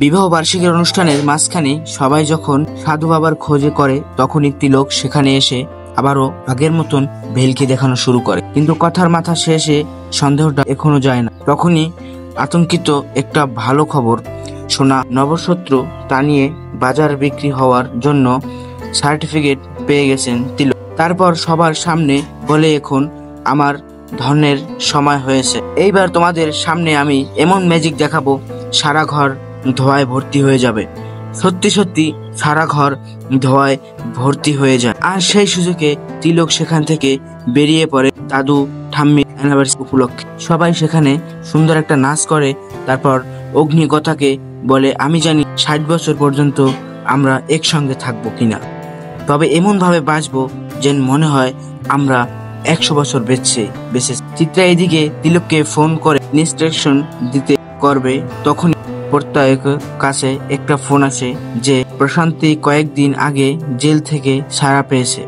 বিবাহ বার্ষিকীর অনুষ্ঠানের মাঝখানে সবাই যখন সাধু বাবার খোঁজে করে তখনই তিলক সেখানে এসে আবারও আগের মতন ভেলকি দেখানো শুরু করে। কিন্তু কথার মাথা শেষে সন্দেহটা এখনো যায় না। তখনই আতঙ্কিত একটা ভালো খবর শোনা নবশত্রু তা নিয়ে বাজার বিক্রি হওয়ার জন্য সার্টিফিকেট পেয়ে গেছেন তিলক। তারপর সবার সামনে বলে, এখন আমার ধনের সময় হয়েছে। এইবার তোমাদের সামনে আমি এমন ম্যাজিক দেখাবো, সারা ঘর ধোঁয়ায় ভর্তি হয়ে যাবে। সত্যি সত্যি সারা ঘর ধোঁয়ায় ভর্তি হয়ে যায়। আর সেই সুযোগে তিলক সেখান থেকে বেরিয়ে পড়ে দাদু ঠাম্মি অ্যানিভার্সারি উপলক্ষে। সবাই সেখানে সুন্দর একটা নাচ করে। তারপর অগ্নিকথাকে বলে, আমি জানি 60 বছর পর্যন্ত আমরা একসঙ্গে থাকবো কিনা, তবে এমন ভাবে বাঁচবো যেন মনে হয় আমরা 100 বছর বেঁচে। চিত্রা এদিকে তিলককে ফোন করে ইনস্ট্রাকশন দিতে করবে। তখন প্রত্যয়ের কাছে একটা ফোন আসে যে প্রশান্তি কয়েকদিন আগে জেল থেকে ছাড়া পেয়েছে।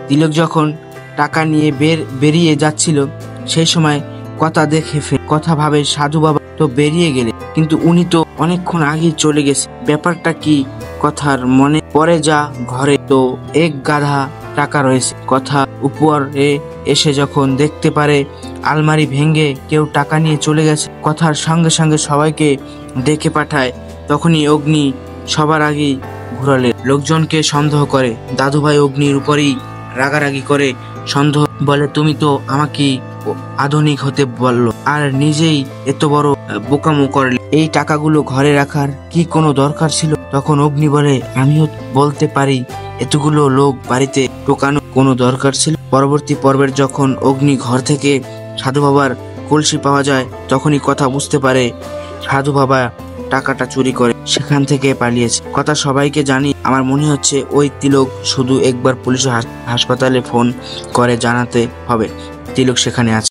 তিলক যখন টাকা নিয়ে বেরিয়ে যাচ্ছিল সেই সময় কথা ভাবে সাধু বাবা তো বেরিয়ে গেলে, কিন্তু উনি তো অনেকক্ষণ আগে চলে গেছে। ব্যাপারটা কি কথার মনে পড়ে যা ঘরে তো এক গাধা টাকা রয়েছে। কথা উপরে এসে যখন দেখতে পারে আলমারি ভেঙে কেউ টাকা নিয়ে চলে গেছে, কথার সঙ্গে সঙ্গে সবাইকে ডেকে পাঠায়। তখনই অগ্নি সবার আগেই ঘুরালে লোকজনকে সন্দেহ করে। দাদুভাই অগ্নির উপরেই রাগারাগি করে সন্দেহ বলে, তুমি তো আমাকে আধুনিক হতে বললো আর নিজেই এত বড় বোকামো করলে। এই টাকাগুলো ঘরে রাখার কি কোনো দরকার ছিল? তখন অগ্নি বলে, আমিও বলতে পারি এতগুলো লোক বাড়িতে ঢোকানো কোনো দরকার ছিল? পরবর্তী পর্বের যখন অগ্নি ঘর থেকে সাধু বাবার কলসি পাওয়া যায় তখনই কথা বুঝতে পারে সাধু বাবা টাকাটা চুরি করে সেখান থেকে পালিয়েছে। কথা সবাইকে জানি। আমার মনে হচ্ছে ওই তিলক শুধু একবার পুলিশ হাসপাতালে ফোন করে জানাতে হবে তিলক সেখানে আছে।